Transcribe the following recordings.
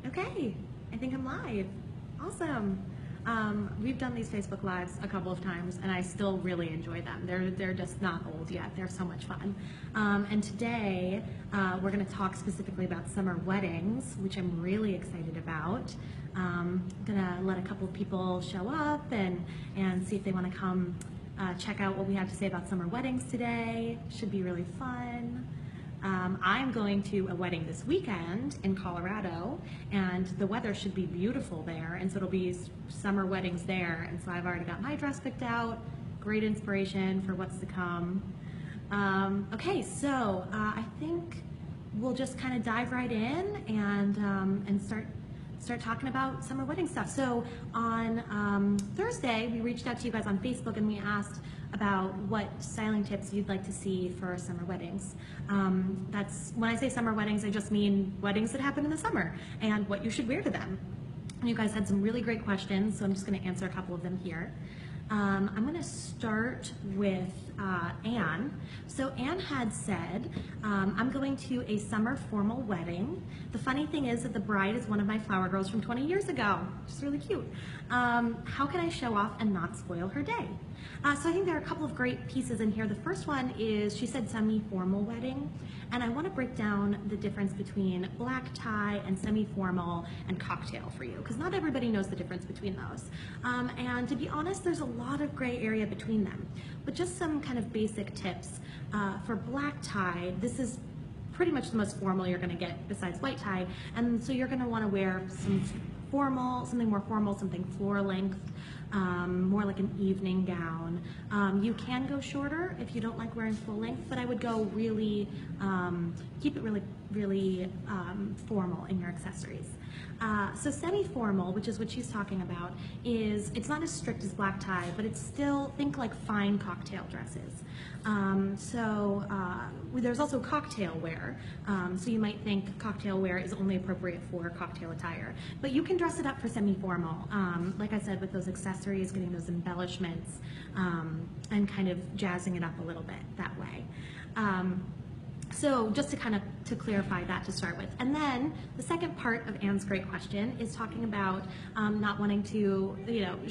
Okay, I think I'm live. Awesome. We've done these Facebook Lives a couple of times, and I still really enjoy them. They're just not old yet. They're so much fun. And today, we're going to talk specifically about summer weddings, which I'm really excited about. I'm going to let a couple of people show up and see if they want to come check out what we have to say about summer weddings today. Should be really fun. I'm going to a wedding this weekend in Colorado, and the weather should be beautiful there, and so it'll be summer weddings there, and so I've already got my dress picked out. Great inspiration for what's to come. Okay, so I think we'll just kind of dive right in and start talking about summer wedding stuff. So on Thursday, we reached out to you guys on Facebook and we asked about what styling tips you'd like to see for summer weddings. That's when I say summer weddings, I just mean weddings that happen in the summer and what you should wear to them. And you guys had some really great questions, so I'm just going to answer a couple of them here. I'm going to start with Anne. So Anne had said, I'm going to a summer formal wedding. The funny thing is that the bride is one of my flower girls from 20 years ago, which is really cute. How can I show off and not spoil her day? So I think there are a couple of great pieces in here. The first one is, she said semi-formal wedding, and I want to break down the difference between black tie and semi-formal and cocktail for you, because not everybody knows the difference between those. And to be honest, there's a lot of gray area between them. But just some kind of basic tips. For black tie, this is pretty much the most formal you're going to get besides white tie, and so you're going to want to wear something more formal, something floor length, more like an evening gown. You can go shorter if you don't like wearing full length, but I would go really, keep it really formal in your accessories. So semi-formal, which is what she's talking about, it's not as strict as black tie, but it's still, think like fine cocktail dresses. There's also cocktail wear. So you might think cocktail wear is only appropriate for cocktail attire, but you can dress it up for semi-formal. Like I said, with those accessories, getting those embellishments, and kind of jazzing it up a little bit that way. So just to clarify that to start with. And then the second part of Anne's great question is talking about not wanting to,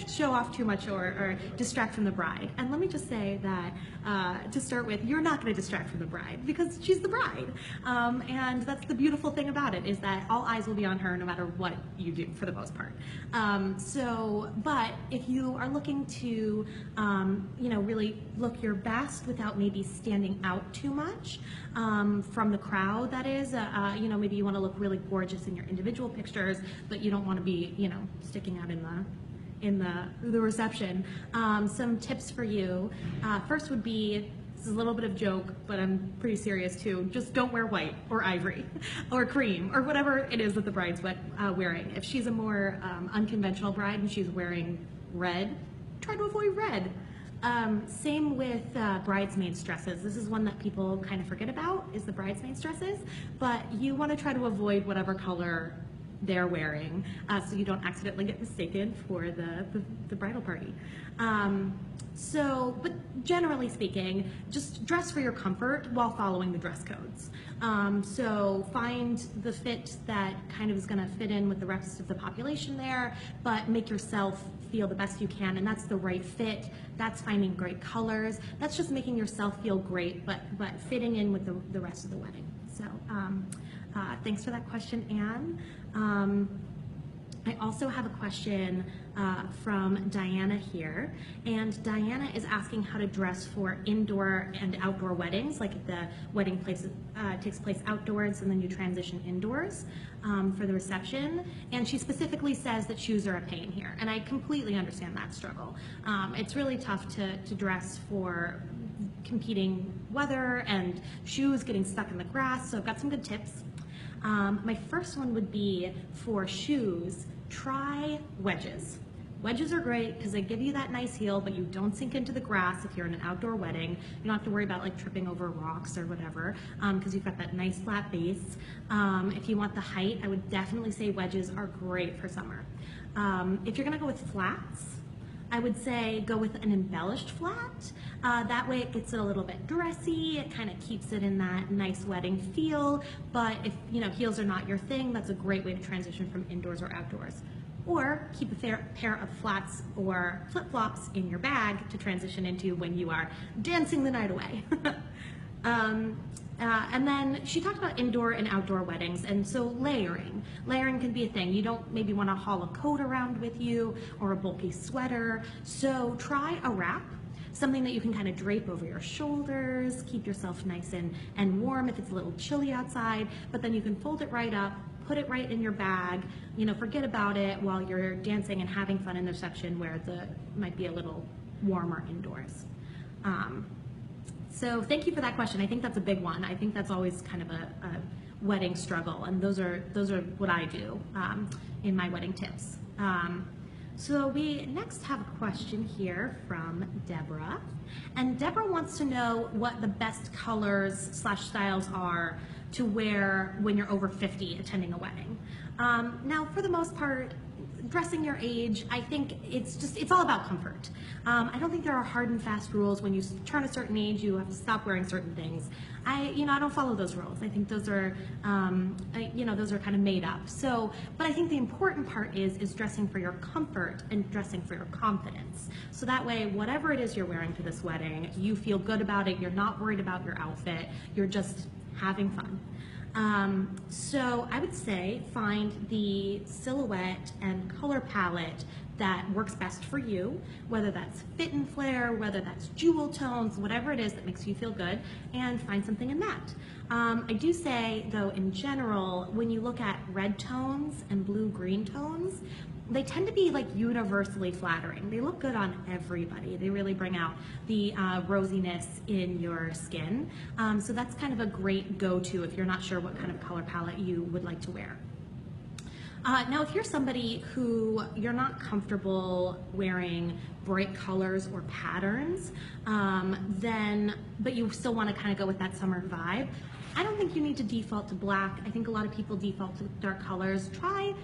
show off too much or distract from the bride. And let me just say that to start with, you're not going to distract from the bride because she's the bride. And that's the beautiful thing about it, is that all eyes will be on her no matter what you do for the most part. But if you are looking to, really look your best without maybe standing out too much, from the crowd, that is, maybe you want to look really gorgeous in your individual pictures, but you don't want to be, sticking out in the reception. Some tips for you. First would be, this is a little bit of joke, but I'm pretty serious too. Just don't wear white or ivory or cream or whatever it is that the bride's wearing. If she's a more unconventional bride and she's wearing red, try to avoid red. Same with bridesmaids dresses. This is one that people kind of forget about, is the bridesmaids dresses, but you want to try to avoid whatever color they're wearing, so you don't accidentally get mistaken for the bridal party. But generally speaking, just dress for your comfort while following the dress codes. So find the fit that kind of is going to fit in with the rest of the population there, but make yourself feel the best you can, and that's the right fit. That's finding great colors. That's just making yourself feel great, but fitting in with the rest of the wedding. So thanks for that question, Anne. I also have a question from Diana here, and Diana is asking how to dress for indoor and outdoor weddings, like if the wedding takes place outdoors and then you transition indoors for the reception. And she specifically says that shoes are a pain here, and I completely understand that struggle. It's really tough to dress for competing weather and shoes getting stuck in the grass, so I've got some good tips. My first one would be, for shoes, try wedges. Wedges are great because they give you that nice heel, but you don't sink into the grass if you're in an outdoor wedding. You don't have to worry about like tripping over rocks or whatever, because you've got that nice flat base. If you want the height, I would definitely say wedges are great for summer. If you're gonna go with flats, I would say go with an embellished flat. That way it gets it a little bit dressy, it kind of keeps it in that nice wedding feel, but if heels are not your thing, that's a great way to transition from indoors or outdoors. Or keep a pair of flats or flip-flops in your bag to transition into when you are dancing the night away. And then she talked about indoor and outdoor weddings, and so layering. Layering can be a thing. You don't maybe want to haul a coat around with you or a bulky sweater, so try a wrap, something that you can kind of drape over your shoulders, keep yourself nice and warm if it's a little chilly outside, but then you can fold it right up, put it right in your bag, forget about it while you're dancing and having fun in the section where it might be a little warmer indoors. So thank you for that question. I think that's a big one. I think that's always kind of a wedding struggle, and those are what I do in my wedding tips. So we next have a question here from Deborah, and Deborah wants to know what the best colors / styles are to wear when you're over 50 attending a wedding. Now, for the most part, dressing your age, I think it's all about comfort. I don't think there are hard and fast rules. When you turn a certain age, you have to stop wearing certain things. I don't follow those rules. I think those are, those are kind of made up. So, but I think the important part is dressing for your comfort and dressing for your confidence. So that way, whatever it is you're wearing to this wedding, you feel good about it. You're not worried about your outfit. You're just having fun. So I would say find the silhouette and color palette that works best for you, whether that's fit and flare, whether that's jewel tones, whatever it is that makes you feel good, and find something in that. I do say, though, in general, when you look at red tones and blue-green tones, they tend to be like universally flattering. They look good on everybody. They really bring out the rosiness in your skin. So that's kind of a great go-to if you're not sure what kind of color palette you would like to wear. Now, if you're somebody who you're not comfortable wearing bright colors or patterns, but you still want to kind of go with that summer vibe, I don't think you need to default to black. I think a lot of people default to dark colors. Try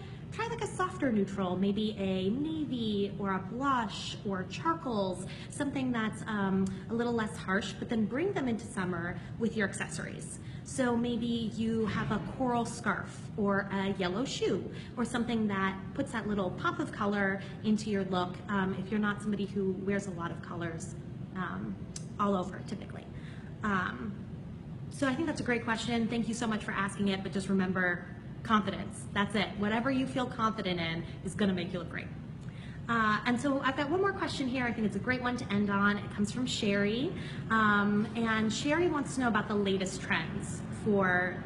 like a softer neutral, maybe a navy or a blush or charcoals, something that's a little less harsh, but then bring them into summer with your accessories. So maybe you have a coral scarf or a yellow shoe or something that puts that little pop of color into your look if you're not somebody who wears a lot of colors all over typically. So I think that's a great question. Thank you so much for asking it, but just remember, confidence. That's it. Whatever you feel confident in is going to make you look great. And so I've got one more question here. I think it's a great one to end on. It comes from Sherry. And Sherry wants to know about the latest trends for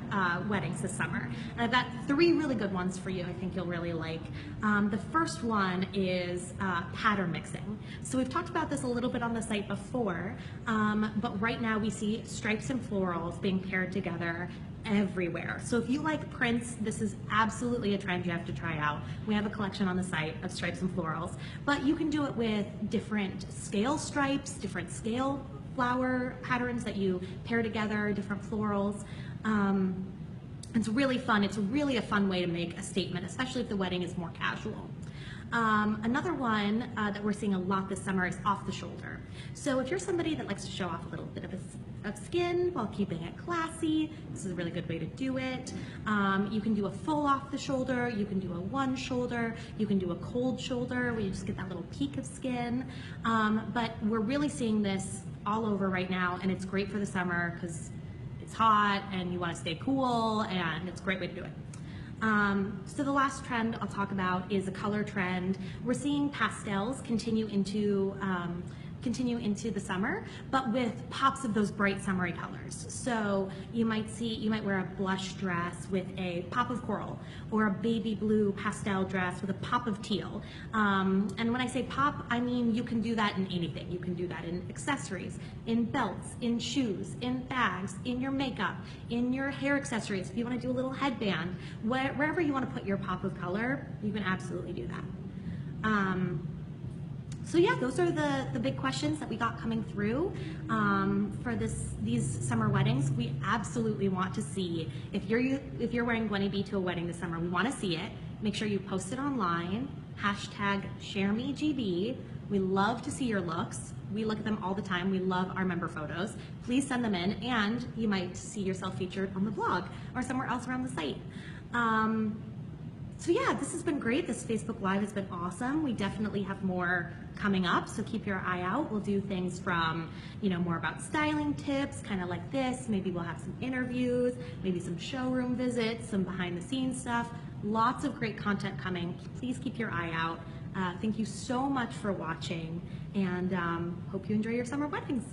weddings this summer. And I've got 3 really good ones for you I think you'll really like. The first one is pattern mixing. So we've talked about this a little bit on the site before, but right now we see stripes and florals being paired together everywhere. So if you like prints, this is absolutely a trend you have to try out. We have a collection on the site of stripes and florals, but you can do it with different scale stripes, different scale flower patterns that you pair together, different florals. It's really fun. It's really a fun way to make a statement, especially if the wedding is more casual. Another one that we're seeing a lot this summer is off the shoulder. So if you're somebody that likes to show off a little bit of skin while keeping it classy, this is a really good way to do it. You can do a full off the shoulder, you can do a one shoulder, you can do a cold shoulder where you just get that little peak of skin. But we're really seeing this all over right now, and it's great for the summer because it's hot and you want to stay cool, and it's a great way to do it. So the last trend I'll talk about is a color trend. We're seeing pastels continue into the summer, but with pops of those bright summery colors. So you might wear a blush dress with a pop of coral, or a baby blue pastel dress with a pop of teal. And when I say pop, I mean you can do that in anything. You can do that in accessories, in belts, in shoes, in bags, in your makeup, in your hair accessories. If you want to do a little headband, wherever you want to put your pop of color, you can absolutely do that. So yeah, those are the big questions that we got coming through for these summer weddings. We absolutely want to see, if you're wearing Gwynnie B to a wedding this summer, we want to see it. Make sure you post it online, #ShareMeGB, We love to see your looks. We look at them all the time. We love our member photos. Please send them in, and you might see yourself featured on the blog or somewhere else around the site. So yeah, this has been great. This Facebook Live has been awesome. We definitely have more coming up, so keep your eye out. We'll do things from, more about styling tips, kind of like this. Maybe we'll have some interviews, maybe some showroom visits, some behind the scenes stuff. Lots of great content coming. Please keep your eye out. Thank you so much for watching, and hope you enjoy your summer weddings.